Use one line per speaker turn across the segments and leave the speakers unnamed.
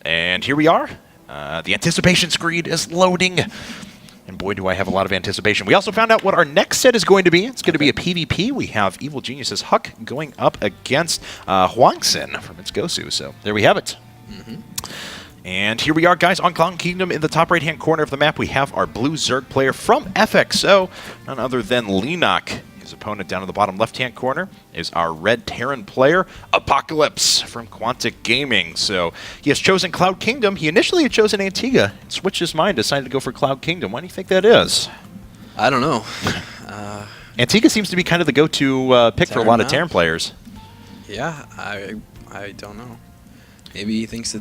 And here we are. The anticipation screen is loading. And boy, do I have a lot of anticipation. We also found out what our next set is going to be. It's going to be a PvP. We have Evil Genius's Huck going up against Hwangsin from its Gosu. So there we have it. And here we are, guys, on Cloud Kingdom. In the top right-hand corner of the map, we have our blue ZvT player from FXO, none other than Leenock. His opponent down in the bottom left-hand corner is our red Terran player, Apocalypse from Quantic Gaming. So he has chosen Cloud Kingdom. He initially had chosen Antigua and switched his mind, decided to go for Cloud Kingdom. Why do you think that is?
I don't know.
Antigua seems to be kind of the go-to pick for a lot of Terran players.
Yeah, I don't know. Maybe he thinks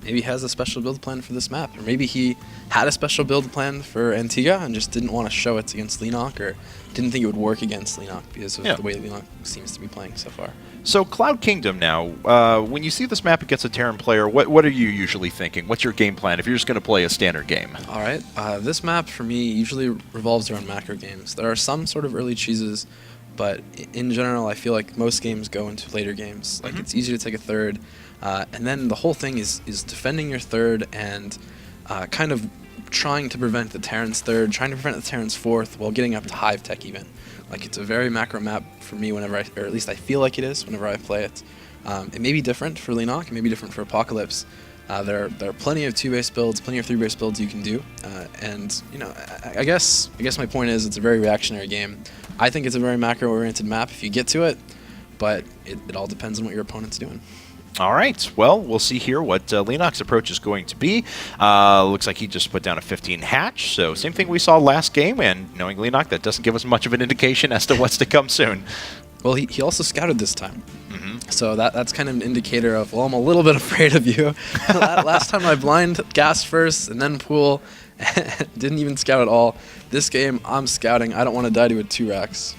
maybe he has a special build plan for this map. Or maybe he had a special build plan for Antigua and just didn't want to show it against Leenock, or didn't think it would work against Leenock because of the way Leenock seems to be playing so far.
So Cloud Kingdom now, when you see this map against a Terran player, what are you usually thinking? What's your game plan if you're just going to play a standard game?
All right. This map, for me, usually revolves around macro games. There are some sort of early cheeses, but in general, I feel like most games go into later games. Like, it's easy to take a third. And then the whole thing is defending your third and kind of trying to prevent the Terran's third, trying to prevent the Terran's fourth while getting up to hive tech even. Like, it's a very macro map for me whenever or at least I feel like it is whenever I play it. It may be different for Leenock, it may be different for Apocalypse. There are plenty of 2-base builds, plenty of 3-base builds you can do. And, you know, I guess my point is it's a very reactionary game. I think it's a very macro-oriented map if you get to it, but it all depends on what your opponent's doing.
All right. Well, we'll see here what Leenock's approach is going to be. Looks like he just put down a 15 hatch, so same thing we saw last game, and knowing Leenock, that doesn't give us much of an indication as to what's to come soon.
Well, he also scouted this time. So that's kind of an indicator of, well, I'm a little bit afraid of you. Last time I blind gas first and then pool, didn't even scout at all. This game, I'm scouting. I don't want to die to a 2-Rax.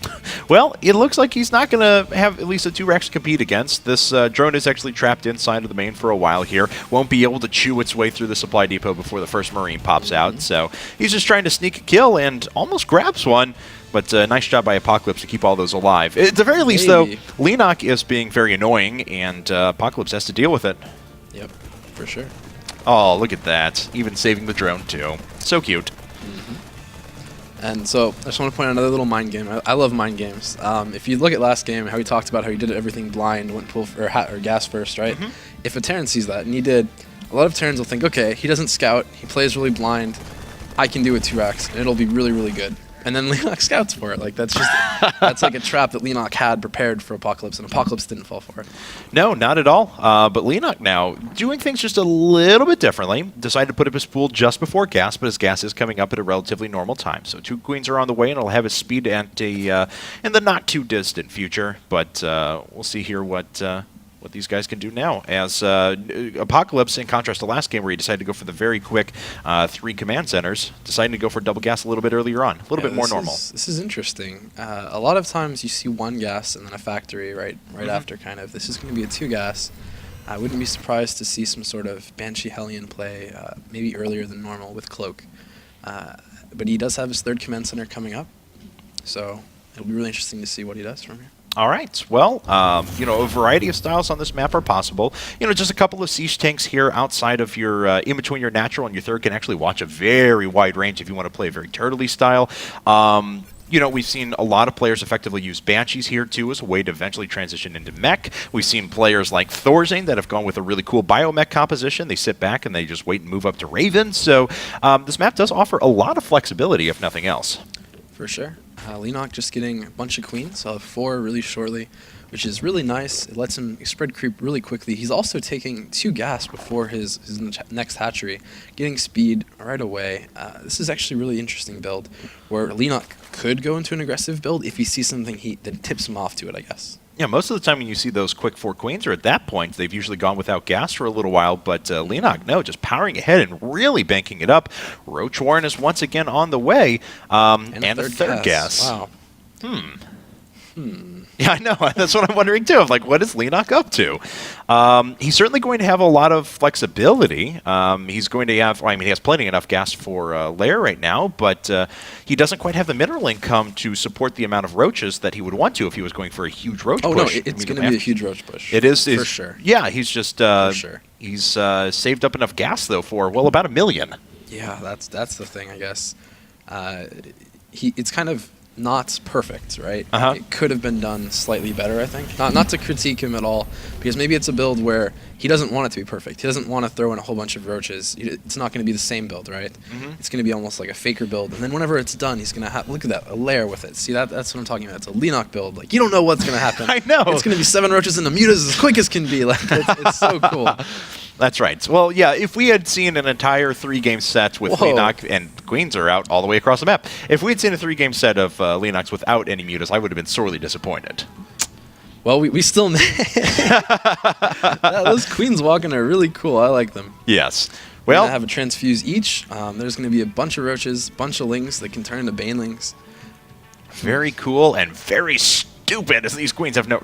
Well, it looks like he's not going to have at least a 2-Rax to compete against. This drone is actually trapped inside of the main for a while here. Won't be able to chew its way through the supply depot before the first Marine pops out. So he's just trying to sneak a kill and almost grabs one. But nice job by Apocalypse to keep all those alive. At the very least, though, Leenock is being very annoying, and Apocalypse has to deal with it.
Yep, for sure.
Oh, look at that. Even saving the drone, too. So cute.
And so I just want to point out another little mind game. I love mind games. If you look at last game, how he talked about how he did everything blind, went pool or gas first, right? If a Terran sees that, and he did, a lot of Terrans will think, okay, he doesn't scout, he plays really blind, I can do a 2-Rax, and it'll be really, really good. And then Leenock scouts for it. Like, that's just that's like a trap that Leenock had prepared for Apocalypse, and Apocalypse didn't fall for it.
No, not at all. But Leenock now doing things just a little bit differently. Decided to put up his pool just before gas, but his gas is coming up at a relatively normal time. So 2 queens are on the way, and it'll have his speed at a in the not too distant future. But we'll see here what these guys can do now. As Apocalypse, in contrast to last game where he decided to go for the very quick 3 command centers, deciding to go for double gas a little bit earlier on. A little bit more normal.
This is interesting. A lot of times you see 1 gas and then a factory right after kind of. This is going to be a 2 gas. I wouldn't be surprised to see some sort of Banshee Hellion play maybe earlier than normal with Cloak. But he does have his 3rd command center coming up. So it'll be really interesting to see what he does from here.
All right. Well, you know, a variety of styles on this map are possible. You know, just a couple of siege tanks here outside of your, in between your natural and your third can actually watch a very wide range if you want to play a very turtley style. You know, we've seen a lot of players effectively use Banshees here, too, as a way to eventually transition into mech. We've seen players like Thorzane that have gone with a really cool biomech composition. They sit back and they just wait and move up to Raven. So this map does offer a lot of flexibility, if nothing else.
For sure. Leenock just getting a bunch of queens. I'll have 4 really shortly, which is really nice. It lets him spread creep really quickly. He's also taking 2 gas before his next hatchery, getting speed right away. This is actually a really interesting build, where Leenock could go into an aggressive build if he sees something that tips him off to it, I guess.
Yeah, most of the time when you see those quick 4 queens, or at that point, they've usually gone without gas for a little while, but Leenock, no, just powering ahead and really banking it up. Roach Warren is once again on the way, and a third gas.
Wow.
Yeah, I know. That's what I'm wondering too. I'm like, what is Leenock up to? He's certainly going to have a lot of flexibility. He's going to have, well, I mean, he has plenty enough gas for lair right now, but he doesn't quite have the mineral income to support the amount of roaches that he would want to if he was going for a huge roach push.
Oh, no, it's going to be a huge roach push.
It is.
For sure.
Yeah, he's just,
for sure.
He's saved up enough gas, though, for, well, about $1 million.
Yeah, that's the thing, I guess. It's kind of not perfect, right? It could have been done slightly better, I think. Not to critique him at all, because maybe it's a build where he doesn't want it to be perfect. He doesn't want to throw in a whole bunch of roaches. It's not going to be the same build, right? It's going to be almost like a faker build, and then whenever it's done, he's going to have, look at that, a lair with it. See, that's what I'm talking about. It's a Leenock build. Like, you don't know what's going to happen. I know. It's going to be 7 roaches and the mutas as quick as can be. Like, it's so cool.
That's right. Well, yeah, if we had seen an entire 3-game set with Leenock, and Queens are out all the way across the map, if we had seen a 3-game set of Leenocks without any mutas, I would have been sorely disappointed.
Well, we still those Queens walking are really cool. I like them.
Yes.
Well,
Well,
have a transfuse each. There's going to be a bunch of roaches, bunch of lings that can turn into banelings.
very cool and very stupid, as these Queens have no.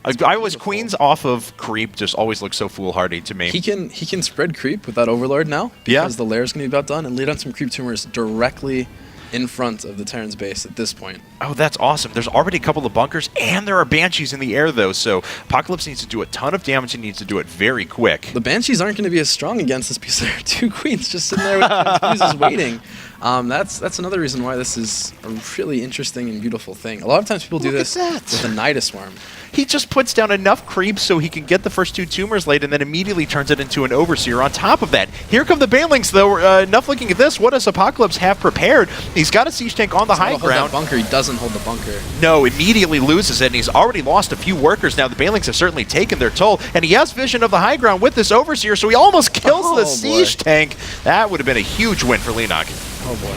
I was Queens off of creep just always looks so foolhardy to me.
He can spread creep with that overlord now because the lair's going to be about done and lead on some creep tumors directly in front of the Terran's base at this point.
Oh, that's awesome. There's already a couple of bunkers, and there are Banshees in the air, though, so Apocalypse needs to do a ton of damage and needs to do it very quick.
The Banshees aren't going to be as strong against this because there are 2 Queens just sitting there with transfuses waiting. That's another reason why this is a really interesting and beautiful thing. A lot of times people do this with a Nidus Worm.
He just puts down enough creeps so he can get the first 2 tumors laid and then immediately turns it into an Overseer on top of that. Here come the Banelings, though. Enough looking at this. What does Apocalypse have prepared? He's got a siege tank on the high ground.
Bunker. He doesn't hold the bunker.
No, immediately loses it, and he's already lost a few workers now. The Banelings have certainly taken their toll, and he has vision of the high ground with this Overseer, so he almost kills the siege tank. That would have been a huge win for Leenock.
Oh, boy.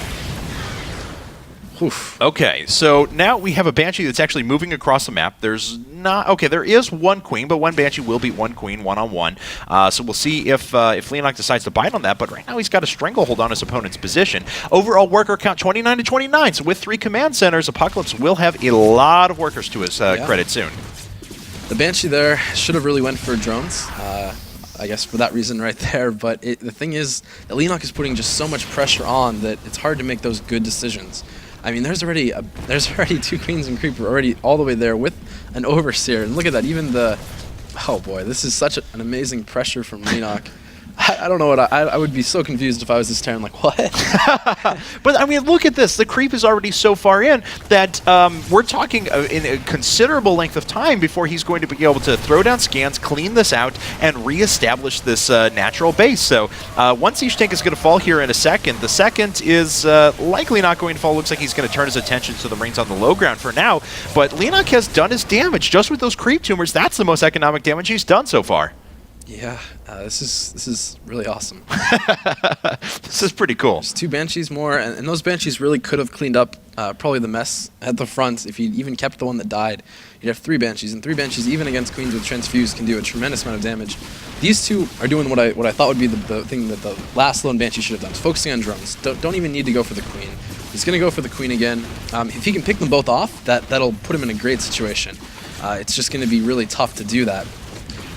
Oof.
Okay, so now we have a Banshee that's actually moving across the map. There's not... Okay, there is 1 Queen, but 1 Banshee will beat 1 Queen one-on-one. So we'll see if Leenock decides to bite on that, but right now he's got a stranglehold on his opponent's position. Overall worker count 29 to 29, so with 3 command centers, Apocalypse will have a lot of workers to his credit soon.
The Banshee there should have really went for drones. I guess for that reason right there, but the thing is that Leenock is putting just so much pressure on that it's hard to make those good decisions. I mean, there's already 2 Queens and Creeper already all the way there with an Overseer, and look at that, even the... Oh boy, this is such an amazing pressure from Leenock. I don't know what I would be so confused if I was this Terran, like, what?
But, I mean, look at this. The creep is already so far in that we're talking in a considerable length of time before he's going to be able to throw down scans, clean this out, and reestablish this natural base. So one siege tank is going to fall here in a second. The second is likely not going to fall. Looks like he's going to turn his attention to the rings on the low ground for now. But Leenock has done his damage just with those creep tumors. That's the most economic damage he's done so far.
Yeah, this is really awesome.
This is pretty cool.
There's 2 Banshees more, and those Banshees really could have cleaned up probably the mess at the front if you'd even kept the one that died. You'd have 3 Banshees, and 3 Banshees, even against Queens with Transfuse, can do a tremendous amount of damage. These 2 are doing what I thought would be the thing that the last lone Banshee should have done, is focusing on drones. Don't even need to go for the Queen. He's going to go for the Queen again. If he can pick them both off, that'll put him in a great situation. It's just going to be really tough to do that.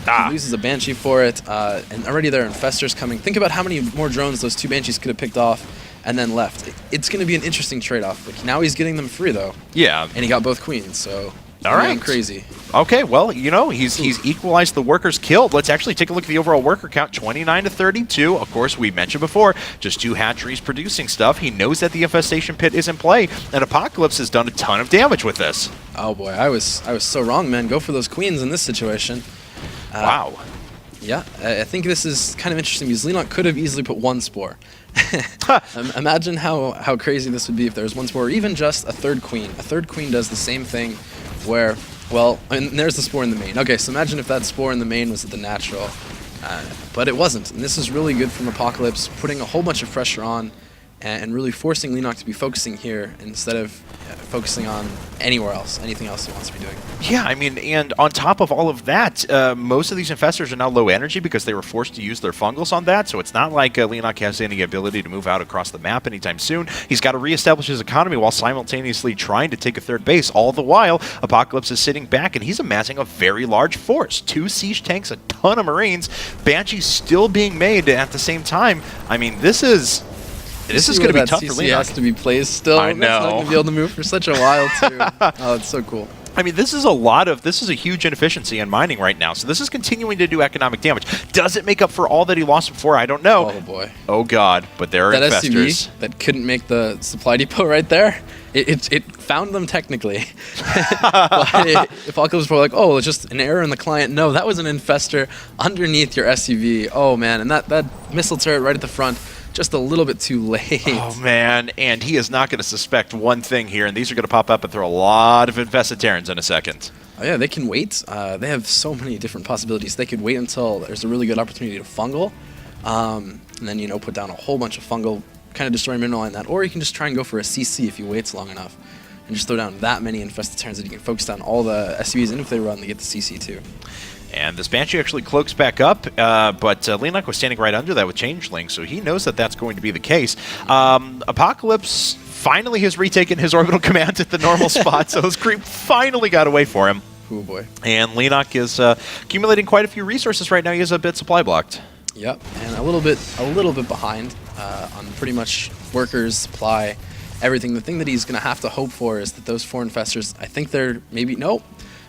He loses a Banshee for it, and already there are Infestors coming. Think about how many more drones those 2 Banshees could have picked off and then left. It's going to be an interesting trade-off. Like, now he's getting them free, though. Yeah. And he got both Queens, so... All right. Crazy. Okay, well, you know, he's equalized the workers killed. Let's actually take a look at the overall worker count, 29 to 32. Of course, we mentioned before, just 2 hatcheries producing stuff. He knows that the infestation pit is in play, and Apocalypse has done a ton of damage with this. Oh boy, I was so wrong, man. Go for those Queens in this situation. Wow. Yeah, I think this is kind of interesting because Leenock could have easily put 1 spore. Imagine how crazy this would be if there was 1 spore, or even just a 3rd Queen. A 3rd Queen does the same thing where, well, and there's the spore in the main. Okay, so imagine if that spore in the main was at the natural, but it wasn't. And this is really good from Apocalypse, putting a whole bunch of pressure on, and really forcing Leenock to be focusing here instead of focusing on anywhere else, anything else he wants to be doing.
Yeah, I mean, and on top of all of that, most of these infestors are now low energy because they were forced to use their fungals on that, so it's not like Leenock has any ability to move out across the map anytime soon. He's got to reestablish his economy while simultaneously trying to take a third base. All the while, Apocalypse is sitting back, and he's amassing a very large force. 2 siege tanks, a ton of Marines. Banshee's still being made at the same time. I mean, this is going to be tough for
CC
Leenock.
has to be placed still.
I
That's not
know.
going to be able to move for such a while, too. Oh, it's so cool.
I mean, this is a huge inefficiency in mining right now. So this is continuing to do economic damage. Does it make up for all that he lost before? I don't know.
Oh, boy.
Oh, God. But there are
That
infestors.
SCV that couldn't make the supply depot right there, it found them technically. But Apocalypse were like, oh, it's just an error in the client. No, that was an infestor underneath your SCV. Oh, man. And that missile turret right at the front, just a little bit too late.
Oh, man. And he is not going to suspect one thing here. And these are going to pop up and throw a lot of infested Terrans in a second.
Oh, yeah, they can wait. They have so many different possibilities. They could wait until there's a really good opportunity to fungal, and then, you know, put down a whole bunch of fungal, kind of destroy mineral line that. Or you can just try and go for a CC if he waits long enough, and just throw down that many infested Terrans that you can focus down all the SUVs, and if they run, they get the CC too.
And this Banshee actually cloaks back up, but Leenock was standing right under that with Changeling, so he knows that that's going to be the case. Apocalypse finally has retaken his orbital command at the normal spot, so his creep finally got away for him.
Oh boy.
And Leenock is accumulating quite a few resources right now. He has a bit supply blocked.
Yep, and a little bit behind on pretty much workers, supply, everything. The thing that he's going to have to hope for is that those 4 infestors, I think they're maybe, nope,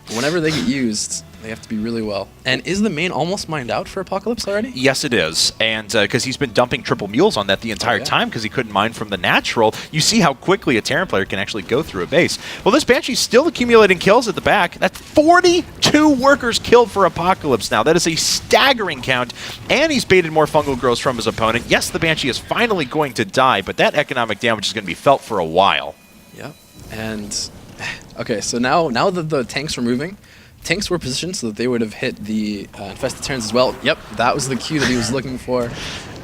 but whenever they get used, they have to be really well. And is the main almost mined out for Apocalypse already?
Yes, it is. And because he's been dumping triple mules on that the entire time because he couldn't mine from the natural, you see how quickly a Terran player can actually go through a base. Well, this Banshee's still accumulating kills at the back. That's 42 workers killed for Apocalypse now. That is a staggering count. And he's baited more fungal growths from his opponent. Yes, the Banshee is finally going to die, but that economic damage is going to be felt for a while.
Yep. And, okay, so now that the tanks were moving, tanks were positioned so that they would have hit the infested Terrans as well. Yep, that was the cue that he was looking for.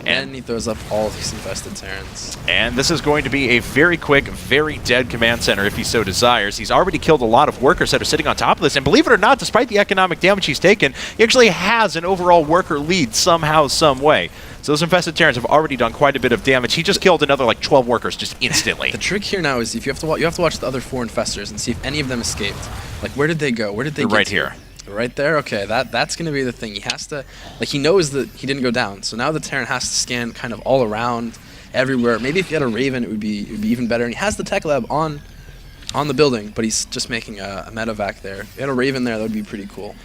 And he throws up all these infested Terrans.
And this is going to be a very quick, very dead command center if he so desires. He's already killed a lot of workers that are sitting on top of this. And believe it or not, despite the economic damage he's taken, he actually has an overall worker lead somehow, some way. So those infested Terrans have already done quite a bit of damage. He just killed another like 12 workers just instantly.
The trick here now is if you have to watch the other 4 infestors and see if any of them escaped. Like, where did they go? Where did they
They're
get
right
to?
here.
Right there? Okay, that's going to be the thing. He has to, like, he knows that he didn't go down. So now the Terran has to scan kind of all around, everywhere. Maybe if he had a Raven, it would be even better. And he has the tech lab on the building, but he's just making a medevac there. If he had a Raven there, that would be pretty cool.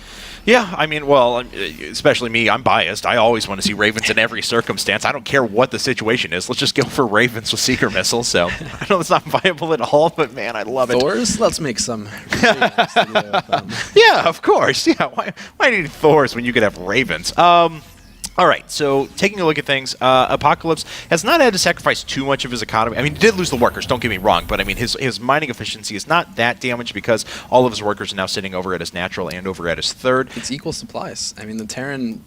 Yeah, I mean, well, especially me, I'm biased. I always want to see Ravens in every circumstance. I don't care what the situation is. Let's just go for Ravens with Seeker missiles. So I know it's not viable at all, but man, I love it.
Thors? Let's make some.
Yeah, of course. Yeah, why need Thors when you could have Ravens? All right, so taking a look at things, Apocalypse has not had to sacrifice too much of his economy. I mean, he did lose the workers, don't get me wrong, but I mean, his mining efficiency is not that damaged because all of his workers are now sitting over at his natural and over at his third.
It's equal supplies. I mean, the Terran,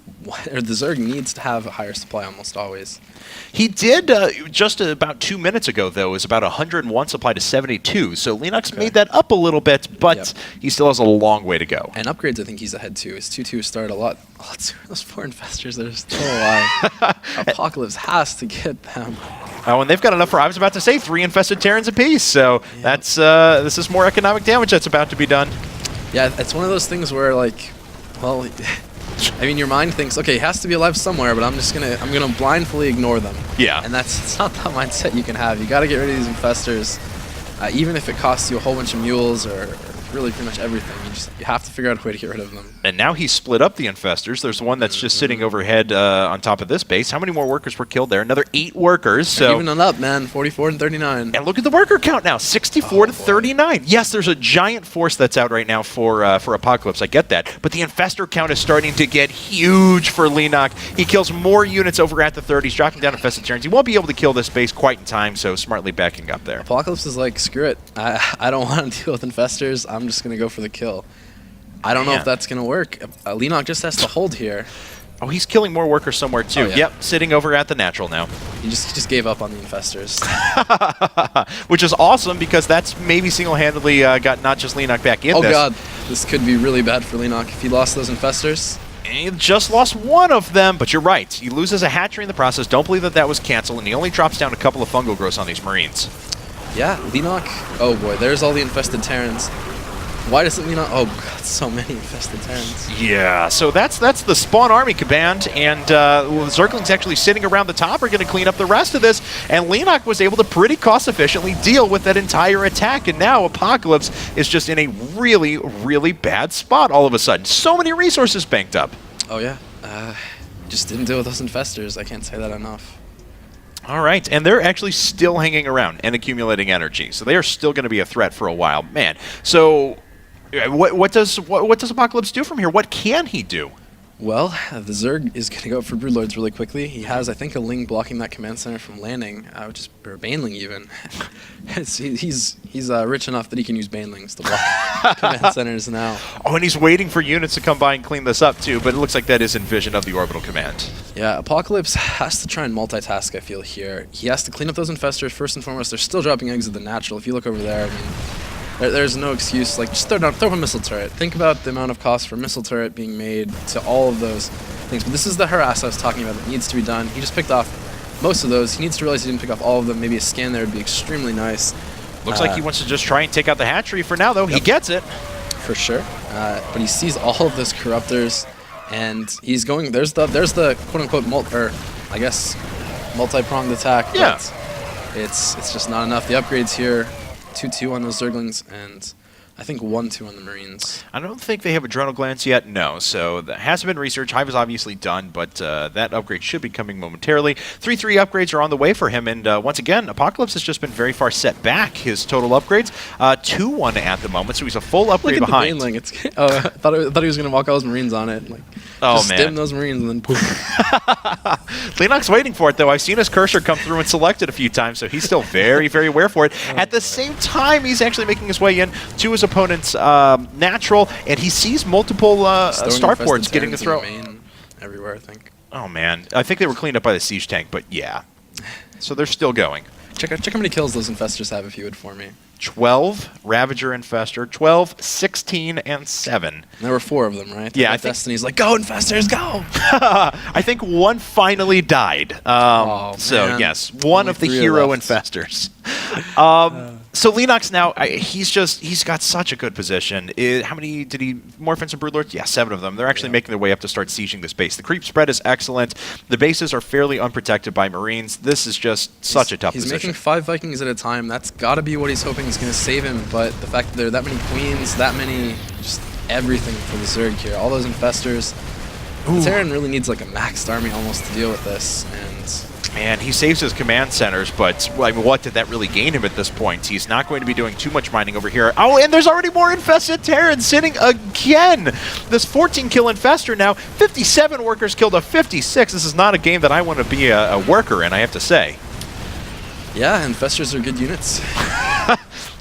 or the Zerg needs to have a higher supply almost always.
He did, just about 2 minutes ago, though, is about 101 supply to 72, so Leenock's made that up a little bit, but he still has a long way to go.
And upgrades, I think he's ahead too. His 2-2 started a lot sooner. Those 4 infestors, they're still alive. Apocalypse has to get them.
Oh, and they've got enough for, I was about to say, 3 infested Terrans apiece, so that's this is more economic damage that's about to be done.
Yeah, it's one of those things where, like, well, I mean, your mind thinks, okay, he has to be alive somewhere, but I'm gonna blindly ignore them.
Yeah.
And it's not that mindset you can have. You got to get rid of these infestors, even if it costs you a whole bunch of mules or really pretty much everything. You have to figure out a way to get rid of them.
And now he's split up the infestors. There's one that's just sitting overhead on top of this base. How many more workers were killed there? Another 8 workers. So
even it up, man. 44 and 39.
And look at the worker count now, 64 to 39. Yes, there's a giant force that's out right now for Apocalypse. I get that, but the infestor count is starting to get huge for Leenock. He kills more units over at the third. He's dropping down infested Terrans. He won't be able to kill this base quite in time, so smartly backing up there.
Apocalypse is like, screw it. I don't want to deal with infestors. I'm just gonna go for the kill. I don't know if that's going to work. Leenock just has to hold here.
Oh, he's killing more workers somewhere too.
Oh, yeah.
Yep, sitting over at the natural now.
He just gave up on the infestors.
Which is awesome because that's maybe single-handedly got not just Leenock back in
Oh
this.
god, this could be really bad for Leenock if he lost those infestors.
And he just lost one of them, but you're right. He loses a hatchery in the process. Don't believe that was canceled, and he only drops down a couple of fungal growths on these Marines.
Yeah, Leenock. Oh boy, there's all the infested Terrans. Why doesn't Leenock? Oh god, so many infested Terrans.
Yeah, so that's the spawn army command, and well, the Zerglings actually sitting around the top are going to clean up the rest of this, and Leenock was able to pretty cost-efficiently deal with that entire attack, and now Apocalypse is just in a really, really bad spot all of a sudden. So many resources banked up.
Oh yeah, just didn't deal with those infestors. I can't say that enough.
All right, and they're actually still hanging around and accumulating energy, so they are still going to be a threat for a while. Man, so what does Apocalypse do from here? What can he do?
Well, the Zerg is going to go for Broodlords really quickly. He has, I think, a Ling blocking that command center from landing, which is or Baneling even. he's rich enough that he can use Banelings to block command centers now.
Oh, and he's waiting for units to come by and clean this up too, but it looks like that is in vision of the orbital command.
Yeah, Apocalypse has to try and multitask, I feel, here. He has to clean up those infestors first and foremost. They're still dropping eggs at the natural. If you look over there, I mean, there's no excuse. Like, just throw a missile turret. Think about the amount of cost for a missile turret being made to all of those things. But this is the harass I was talking about that needs to be done. He just picked off most of those. He needs to realize he didn't pick off all of them. Maybe a scan there would be extremely nice.
Looks like he wants to just try and take out the hatchery for now, though. Yep. He gets it.
For sure. But he sees all of those corruptors, and he's going. There's the quote-unquote multi-pronged attack.
Yeah.
But it's just not enough. The upgrades here. 2-2 on those Zerglings, and I think 1-2 on the Marines.
I don't think they have Adrenal Glands yet, no. So that hasn't been research. Hive is obviously done, but that upgrade should be coming momentarily. 3-3 upgrades are on the way for him, and once again, Apocalypse has just been very far set back. His total upgrades, 2-1 at the moment, so he's a full upgrade
Look at
behind.
The Baneling. I thought he was going to walk all those Marines on it. Like, just stim those Marines and then poof.
Leenock's waiting for it, though. I've seen his cursor come through and select it a few times, so he's still very, very aware for it. At the same time, he's actually making his way in to his opponent's natural, and he sees multiple starports getting to throw.
Everywhere, I think.
Oh, man. I think they were cleaned up by the siege tank, but yeah. So they're still going.
Check how many kills those infestors have, if you would, for me.
12 Ravager Infestor, 12, 16, and 7.
There were 4 of them, right?
Yeah, I think
Destiny's like, go Infestors, go!
I think one finally died. So
man.
yes, one
Only
of the
3
hero
left.
Infestors. So Leenock's now, he's got such a good position. How many did he morph into Broodlords? Yeah, 7 of them. They're actually making their way up to start sieging this base. The creep spread is excellent. The bases are fairly unprotected by Marines. This is just such a tough position.
He's making 5 Vikings at a time. That's got to be what he's hoping is going to save him. But the fact that there are that many queens, that many, just everything for the Zerg here, all those infestors. The Terran really needs like a maxed army almost to deal with this. And
man, he saves his command centers, but I mean, what did that really gain him at this point? He's not going to be doing too much mining over here. Oh, and there's already more infested Terrans sitting again. This 14-kill infestor now, 57 workers killed of 56. This is not a game that I want to be a worker in, I have to say.
yeah, infestors are good units.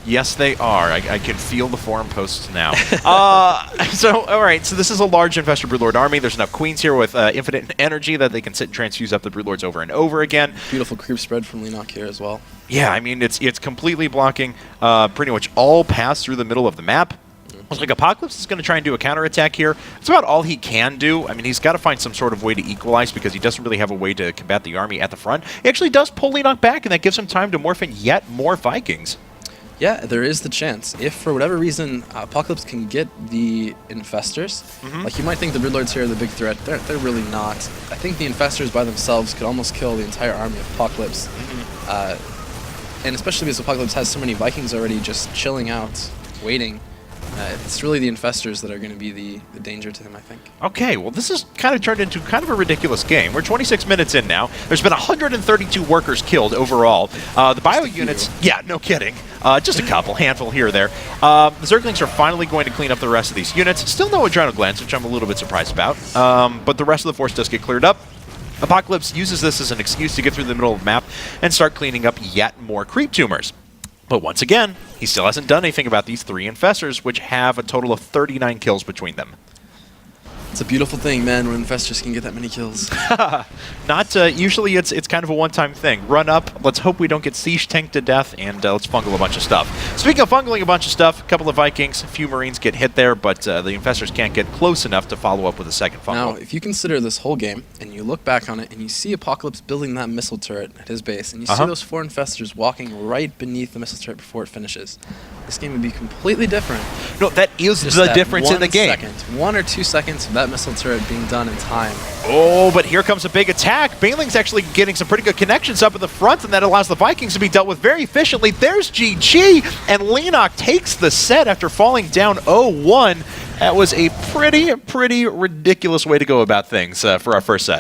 Yes, they are. I can feel the forum posts now. So, all right. So this is a large Infestor Broodlord army. There's enough queens here with infinite energy that they can sit and transfuse up the Broodlords over and over again.
Beautiful creep spread from Leenock here as well.
Yeah, I mean, it's completely blocking pretty much all paths through the middle of the map. Looks like Apocalypse is going to try and do a counterattack here. It's about all he can do. I mean, he's got to find some sort of way to equalize because he doesn't really have a way to combat the army at the front. He actually does pull Leenock back, and that gives him time to morph in yet more Vikings.
Yeah, there is the chance. If, for whatever reason, Apocalypse can get the Infestors, like you might think the Broodlords here are the big threat, they're really not. I think the Infestors by themselves could almost kill the entire army of Apocalypse. And especially because Apocalypse has so many Vikings already just chilling out, waiting. It's really the Infestors that are going to be the danger to him, I think.
Okay, well, this has kind of turned into kind of a ridiculous game. We're 26 minutes in now. There's been 132 workers killed overall. The bio units, yeah, no kidding. Just a couple, handful here or there. The Zerglings are finally going to clean up the rest of these units. Still no Adrenal Glands, which I'm a little bit surprised about. But the rest of the force does get cleared up. Apocalypse uses this as an excuse to get through the middle of the map and start cleaning up yet more creep tumors. But once again, he still hasn't done anything about these 3 Infestors, which have a total of 39 kills between them.
It's a beautiful thing, man, when infestors can get that many kills.
Not usually it's kind of a one-time thing. Run up, let's hope we don't get siege tanked to death, and let's fungal a bunch of stuff. Speaking of fungling a bunch of stuff, a couple of Vikings, a few Marines get hit there, but the infestors can't get close enough to follow up with a second fungal.
Now, if you consider this whole game, and you look back on it, and you see Apocalypse building that missile turret at his base, and you see those 4 infestors walking right beneath the missile turret before it finishes, this game would be completely different.
No, that is
Just
the
that
difference in the game.
1 or 2 seconds of that missile turret being done in time.
Oh, but here comes a big attack. Baneling's actually getting some pretty good connections up in the front, and that allows the Vikings to be dealt with very efficiently. There's GG, and Leenock takes the set after falling down 0-1. That was a pretty ridiculous way to go about things for our first set.